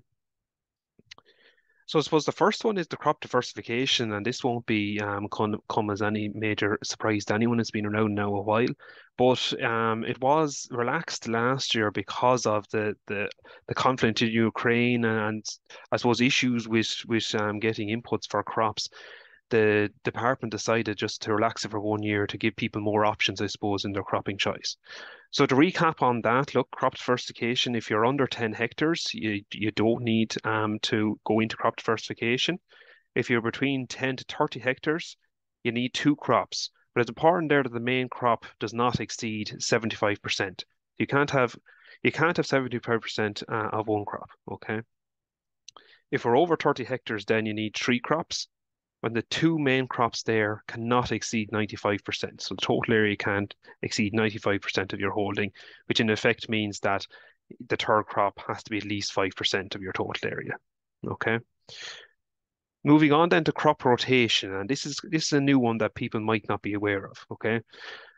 So I suppose the first one is the crop diversification, and this won't be come as any major surprise to anyone. It's been around now a while, but it was relaxed last year because of the conflict in Ukraine and I suppose issues with getting inputs for crops. The department decided just to relax it for 1 year to give people more options, I suppose, in their cropping choice. So to recap on that, look, crop diversification, if you're under 10 hectares, you don't need to go into crop diversification. If you're between 10 to 30 hectares, you need 2 crops. But it's important there that the main crop does not exceed 75%. You can't have 75% of one crop, okay? If we're over 30 hectares, then you need 3 crops. When the 2 main crops there cannot exceed 95%. So the total area can't exceed 95% of your holding, which in effect means that the third crop has to be at least 5% of your total area. Okay. Moving on then to crop rotation, and this is a new one that people might not be aware of. Okay.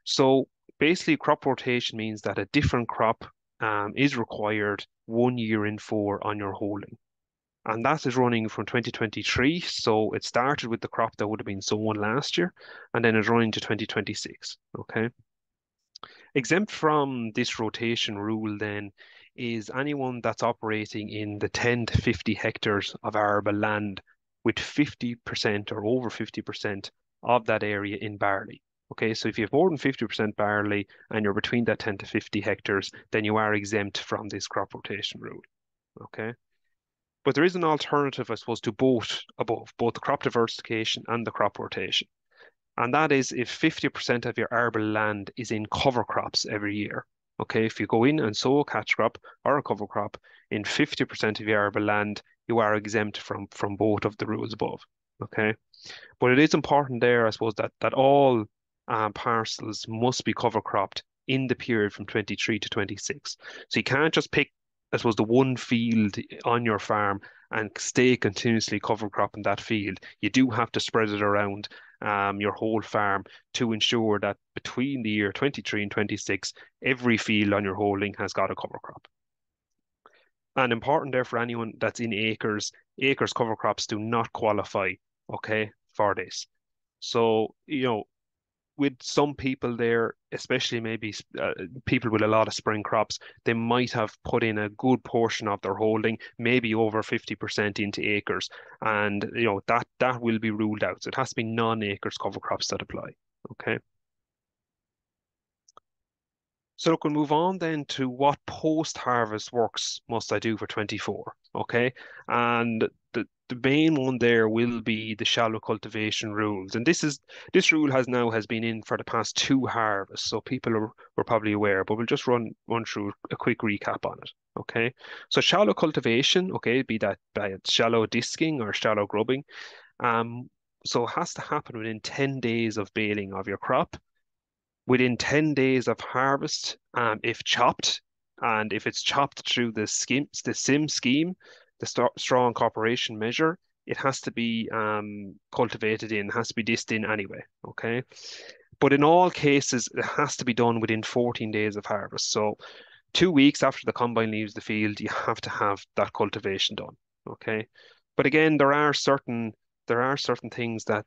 So basically crop rotation means that a different crop is required 1 year in 4 on your holding. And that is running from 2023. So it started with the crop that would have been sown last year, and then it's running to 2026. Okay. Exempt from this rotation rule then is anyone that's operating in the 10 to 50 hectares of arable land with 50% or over 50% of that area in barley. Okay, so if you have more than 50% barley and you're between that 10 to 50 hectares, then you are exempt from this crop rotation rule. Okay. But there is an alternative, I suppose, to both the crop diversification and the crop rotation. And that is if 50% of your arable land is in cover crops every year. Okay, if you go in and sow a catch crop or a cover crop in 50% of your arable land, you are exempt from both of the rules above. Okay, but it is important there, I suppose, that all parcels must be cover cropped in the period from 23 to 26. So you can't just pick, I suppose, the one field on your farm and stay continuously cover crop in that field. You do have to spread it around your whole farm to ensure that between the year 23 and 26, every field on your holding has got a cover crop. And important there for anyone that's in acres cover crops do not qualify, okay, for this. So, with some people there, especially maybe people with a lot of spring crops, they might have put in a good portion of their holding, maybe over 50% into acres. And, that will be ruled out. So it has to be non-acres cover crops that apply. Okay. So look, we'll move on then to what post-harvest works must I do for 24, okay? And the main one there will be the shallow cultivation rules. And this rule has been in for the past 2 harvests, so were probably aware, but we'll just run through a quick recap on it, okay? So shallow cultivation, okay, be that by shallow disking or shallow grubbing, so it has to happen within 10 days of baling of your crop, within 10 days of harvest, if chopped, and if it's chopped through the SIM scheme, the strong cooperation measure, it has to be cultivated in, has to be dissed in anyway, okay? But in all cases, it has to be done within 14 days of harvest. So 2 weeks after the combine leaves the field, you have to have that cultivation done, okay? But again, there are certain things that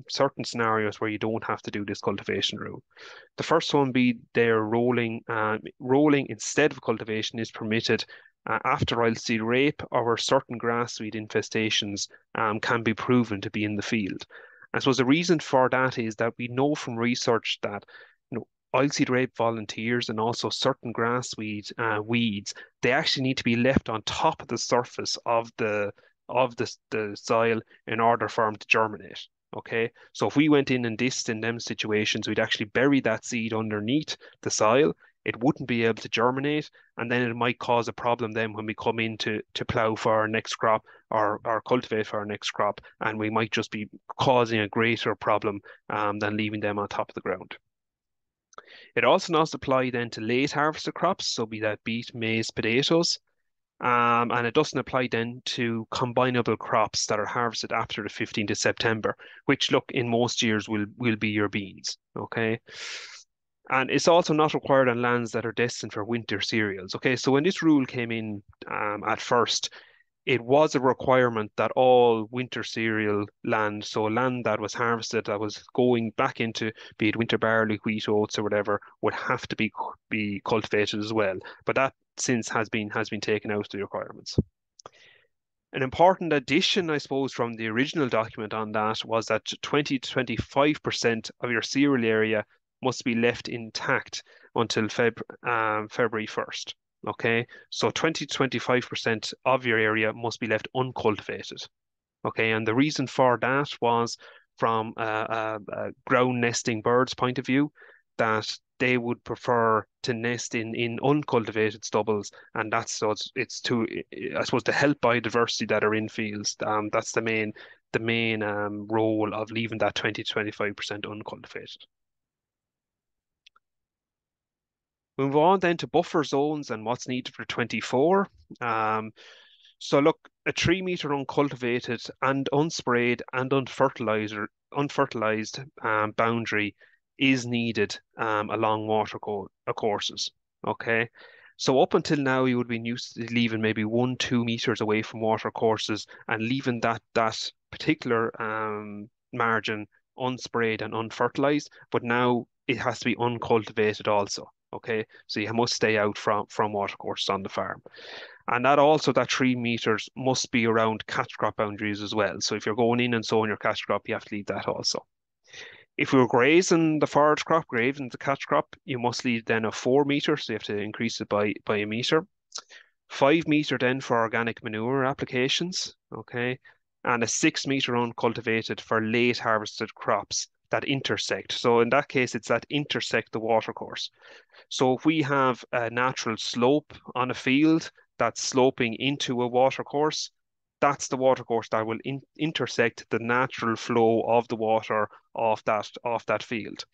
certain scenarios where you don't have to do this cultivation rule. The first one be their rolling. Rolling instead of cultivation is permitted after oilseed rape or where certain grass weed infestations can be proven to be in the field. I suppose the reason for that is that we know from research that oilseed rape volunteers and also certain grass weeds, they actually need to be left on top of the surface of the soil in order for them to germinate. Okay, so if we went in and dissed in them situations, we'd actually bury that seed underneath the soil. It wouldn't be able to germinate, and then it might cause a problem then when we come in to plough for our next crop or cultivate for our next crop, and we might just be causing a greater problem than leaving them on top of the ground. It also does apply then to late harvested crops, so be that beet, maize, potatoes. And it doesn't apply then to combinable crops that are harvested after the 15th of September, which look in most years will be your beans. Okay. And it's also not required on lands that are destined for winter cereals. Okay, so when this rule came in at first, it was a requirement that all winter cereal land, so land that was harvested, that was going back into, be it winter barley, wheat, oats, or whatever, would have to be cultivated as well. But that since has been taken out of the requirements. An important addition, I suppose, from the original document on that was that 20 to 25% of your cereal area must be left intact until February 1st. Okay, so 20 to 25% of your area must be left uncultivated. Okay, and the reason for that was from a ground nesting birds point of view, that they would prefer to nest in uncultivated stubbles, and that's so it's to, I suppose, to help biodiversity that are in fields. That's the main role of leaving that 20 to 25% uncultivated. Move on then to buffer zones and what's needed for 24. So look, a 3 meter uncultivated and unsprayed and unfertilized boundary is needed along courses. Okay. So up until now, you would be used to leaving maybe 1-2 meters away from water courses and leaving that particular margin unsprayed and unfertilized, but now it has to be uncultivated also. Okay, so you must stay out from watercourses on the farm. And that 3 meters must be around catch crop boundaries as well. So if you're going in and sowing your catch crop, you have to leave that also. If we were grazing the forage crop, grazing the catch crop, you must leave then a 4 meter, so you have to increase it by a meter. 5 meter then for organic manure applications, okay, and a 6 meter uncultivated for late harvested crops that intersect. So in that case, it's that intersect the watercourse. So if we have a natural slope on a field that's sloping into a watercourse, that's the watercourse that will intersect the natural flow of the water off that field.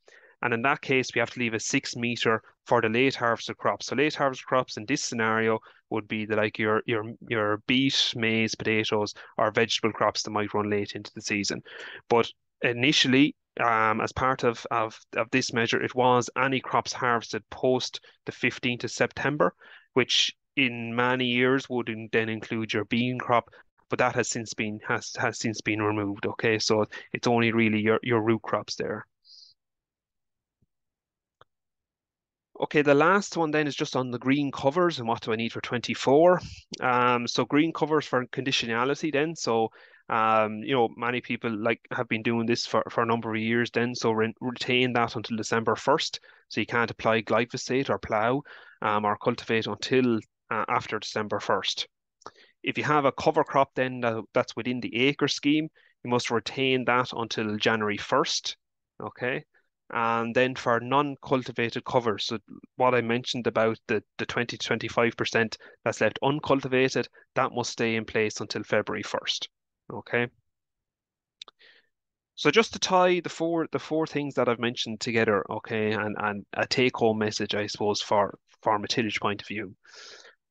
And in that case, we have to leave a 6 meter for the late harvested crops. So late harvested crops in this scenario would be like your beet, maize, potatoes, or vegetable crops that might run late into the season. But initially, as part of this measure, it was any crops harvested post the 15th of September, which in many years would then include your bean crop, but that has since been removed. Okay, so it's only really your root crops there. Okay, the last one then is just on the green covers and what do I need for 24. So green covers for conditionality then. So Many people like have been doing this for a number of years then, so retain that until December 1st. So you can't apply glyphosate or plough or cultivate until after December 1st. If you have a cover crop then that's within the acre scheme, you must retain that until January 1st. Okay. And then for non-cultivated covers, so what I mentioned about the 20 to 25% that's left uncultivated, that must stay in place until February 1st. Okay. So just to tie the four things that I've mentioned together, okay, and a take-home message, I suppose, from a tillage point of view.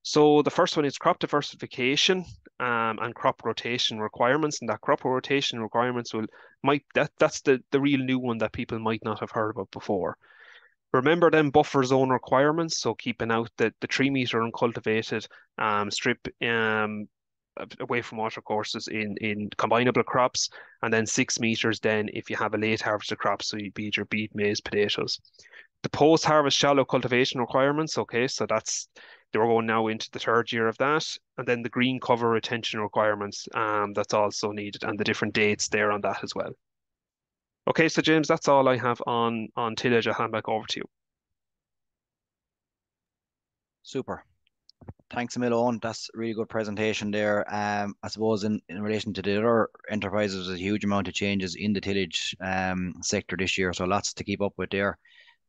So the first one is crop diversification and crop rotation requirements, and that crop rotation requirements that's the real new one that people might not have heard about before. Remember them buffer zone requirements, so keeping out the 3 meter uncultivated strip away from watercourses in combinable crops, and then 6 meters then if you have a late harvested crop, so you'd be your beet, maize, potatoes. The post-harvest shallow cultivation requirements, okay, so we're going now into the third year of that, and then the green cover retention requirements, that's also needed, and the different dates there on that as well. Okay, so James, that's all I have on tillage. I'll hand back over to you. Super. Thanks a million. That's a really good presentation there. I suppose in relation to the other enterprises, there's a huge amount of changes in the tillage sector this year, so lots to keep up with there.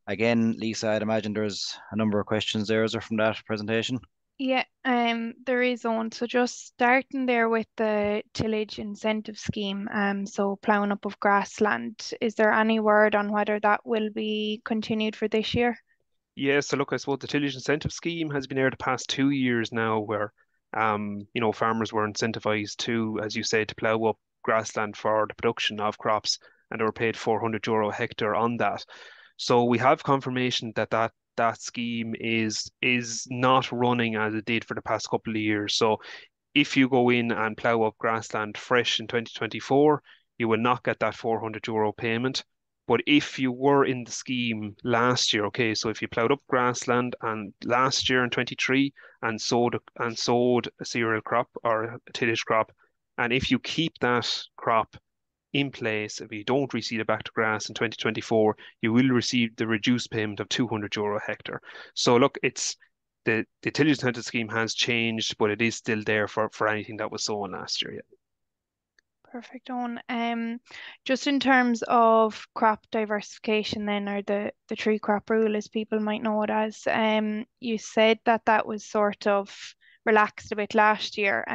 Again, Lisa, I'd imagine there's a number of questions there, is there, from that presentation? Yeah, there is one. So just starting there with the tillage incentive scheme, so ploughing up of grassland, is there any word on whether that will be continued for this year? Yeah, so look, I suppose the tillage incentive scheme has been there the past 2 years now, where farmers were incentivized to, as you say, to plough up grassland for the production of crops, and they were paid €400 a hectare on that. So we have confirmation that scheme is not running as it did for the past couple of years. So if you go in and plough up grassland fresh in 2024, you will not get that €400 payment. But if you were in the scheme last year, okay, so if you ploughed up grassland and last year in 23 and sowed a cereal crop or a tillage crop, and if you keep that crop in place, if you don't reseed it back to grass in 2024, you will receive the reduced payment of €200 a hectare. So look, it's the tillage incentive scheme has changed, but it is still there for anything that was sown last year. Yeah. Perfect, Owen. Just in terms of crop diversification then, or the tree crop rule as people might know it as, you said that was sort of relaxed a bit last year.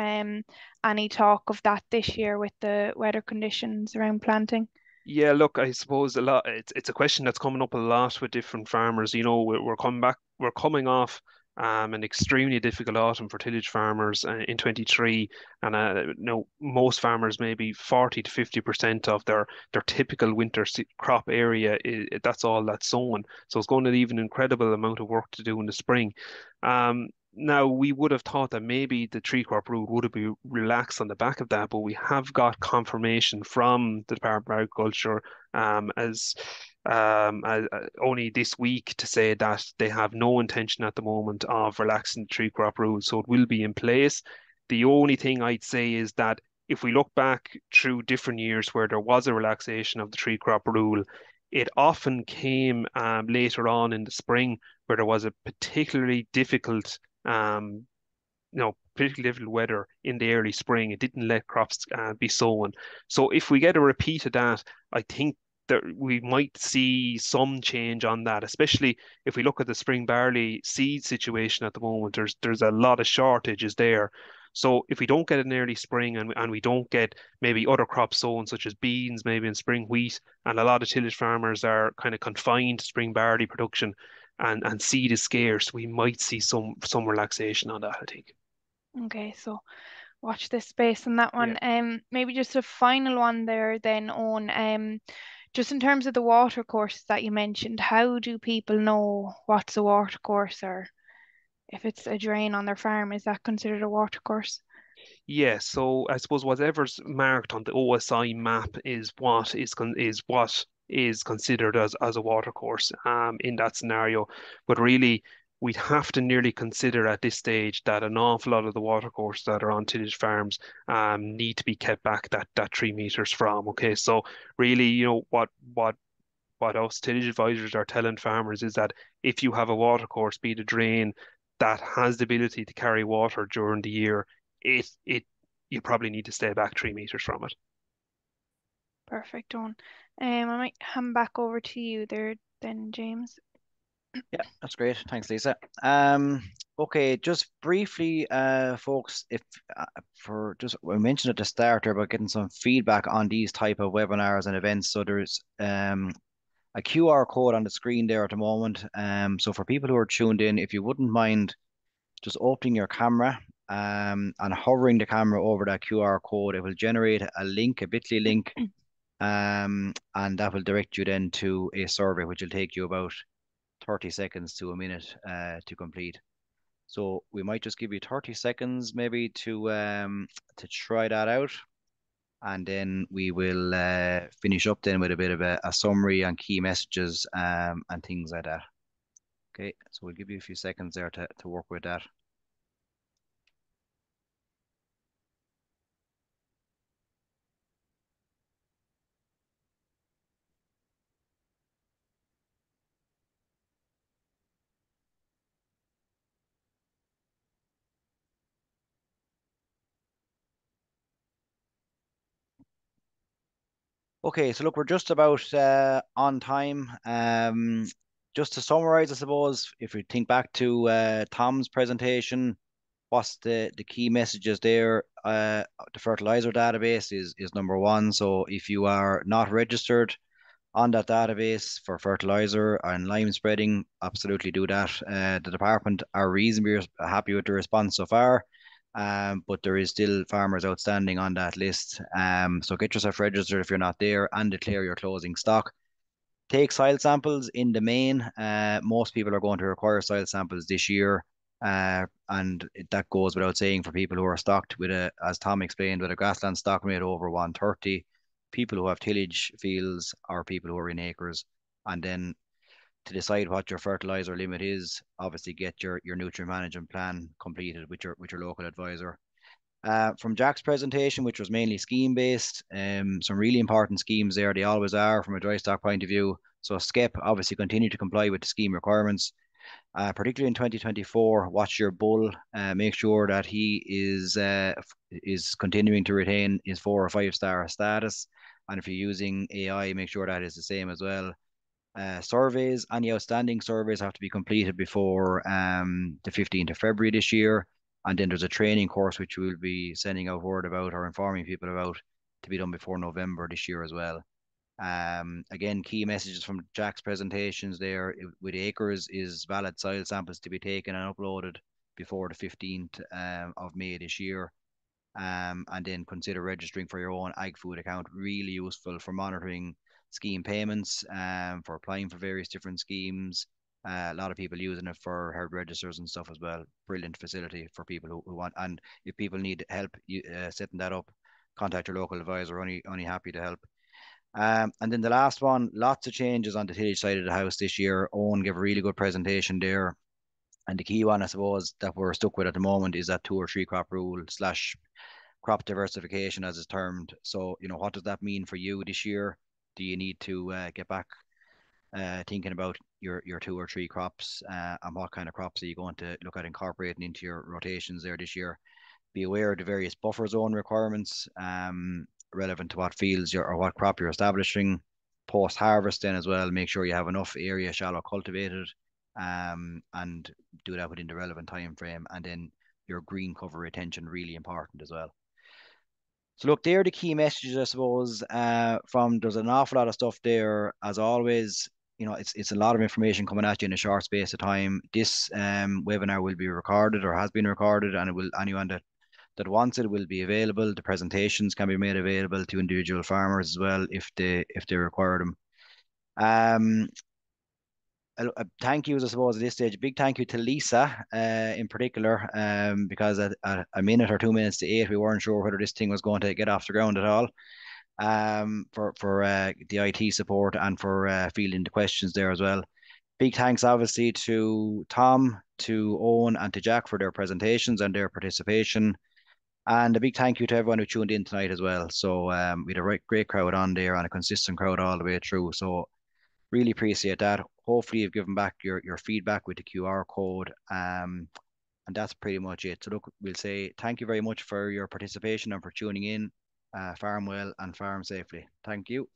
Any talk of that this year with the weather conditions around planting? Yeah, look, I suppose a lot. It's a question that's coming up a lot with different farmers. We're coming off an extremely difficult autumn for tillage farmers in 23, and most farmers, maybe 40 to 50% of their typical winter crop area, that's all that's sown. So it's going to leave an incredible amount of work to do in the spring. Now, we would have thought that maybe the tree crop rule would have been relaxed on the back of that, but we have got confirmation from the Department of Agriculture as only this week to say that they have no intention at the moment of relaxing the tree crop rule, so it will be in place. The only thing I'd say is that if we look back through different years where there was a relaxation of the tree crop rule, it often came later on in the spring where there was a particularly difficult particularly difficult weather in the early spring. It didn't let crops be sown. So if we get a repeat of that, I think that we might see some change on that, especially if we look at the spring barley seed situation at the moment. There's a lot of shortages there. So if we don't get an early spring and we don't get maybe other crops sown, such as beans, maybe in spring wheat, and a lot of tillage farmers are kind of confined to spring barley production, and seed is scarce, we might see some relaxation on that, I think. Okay, so watch this space on that Yeah. one. Maybe just a final one there then on just in terms of the water courses that you mentioned, how do people know what's a water course, or if it's a drain on their farm, is that considered a water course? Yeah, so I suppose whatever's marked on the OSI map is what is considered as a water course in that scenario. But really, we'd have to nearly consider at this stage that an awful lot of the watercourses that are on tillage farms need to be kept back that 3 meters from. Okay, so really, what us tillage advisors are telling farmers is that if you have a watercourse, be it a drain, that has the ability to carry water during the year, it you probably need to stay back 3 meters from it. Perfect, Owen. I might hand back over to you there then, James. Yeah, that's great. Thanks, Lisa. Okay, just briefly, folks, if for just we mentioned at the start there about getting some feedback on these type of webinars and events. So there's a QR code on the screen there at the moment. So for people who are tuned in, if you wouldn't mind just opening your camera and hovering the camera over that QR code, it will generate a link, a bit.ly link, and that will direct you then to a survey, which will take you about 30 seconds to a minute to complete. So we might just give you 30 seconds maybe to try that out. And then we will finish up then with a bit of a summary and key messages and things like that. Okay, so we'll give you a few seconds there to work with that. Okay, so look, we're just about on time. Just to summarize, I suppose, if we think back to Tom's presentation, what's the key messages there? The fertiliser database is number one. So if you are not registered on that database for fertiliser and lime spreading, absolutely do that. The department are reasonably happy with the response so far. But there is still farmers outstanding on that list. So get yourself registered if you're not there and declare your closing stock. Take soil samples in the main. Most people are going to require soil samples this year. And that goes without saying for people who are stocked with as Tom explained, with a grassland stock rate over 130, people who have tillage fields or people who are in acres. And then to decide what your fertiliser limit is, obviously get your nutrient management plan completed with your local advisor. From Jack's presentation, which was mainly scheme based, some really important schemes there. They always are from a dry stock point of view. So SCEP obviously continue to comply with the scheme requirements. Particularly in 2024, watch your bull. Make sure that he is continuing to retain his 4 or 5 star status. And if you're using AI, make sure that is the same as well. Surveys, any outstanding surveys have to be completed before the 15th of February this year. And then there's a training course which we'll be sending out word about or informing people about to be done before November this year as well. Again, key messages from Jack's presentations there with acres is valid soil samples to be taken and uploaded before the 15th of May this year. And then consider registering for your own ag food account. Really useful for monitoring scheme payments, for applying for various different schemes. A lot of people using it for herd registers and stuff as well. Brilliant facility for people who want. And if people need help setting that up, contact your local advisor. Only happy to help. And then the last one, lots of changes on the tillage side of the house this year. Owen gave a really good presentation there. And the key one, I suppose, that we're stuck with at the moment is that 2 or 3 crop rule / crop diversification, as it's termed. So, what does that mean for you this year? Do you need to get back thinking about your 2 or 3 crops and what kind of crops are you going to look at incorporating into your rotations there this year? Be aware of the various buffer zone requirements relevant to what fields or what crop you're establishing. Post harvest then as well, make sure you have enough area shallow cultivated and do that within the relevant time frame. And then your green cover retention, really important as well. So look, there are the key messages, I suppose. There's an awful lot of stuff there, as always. It's a lot of information coming at you in a short space of time. This webinar will be recorded or has been recorded, and it will anyone that wants it will be available. The presentations can be made available to individual farmers as well if they require them. Thank yous, I suppose, at this stage. A big thank you to Lisa in particular, because at a minute or 2 minutes to 8, we weren't sure whether this thing was going to get off the ground at all. For the IT support and for fielding the questions there as well. Big thanks, obviously, to Tom, to Owen and to Jack for their presentations and their participation. And a big thank you to everyone who tuned in tonight as well. So we had a great crowd on there and a consistent crowd all the way through. So really appreciate that. Hopefully you've given back your feedback with the QR code. And that's pretty much it. So look, we'll say thank you very much for your participation and for tuning in. Farm well and farm safely. Thank you.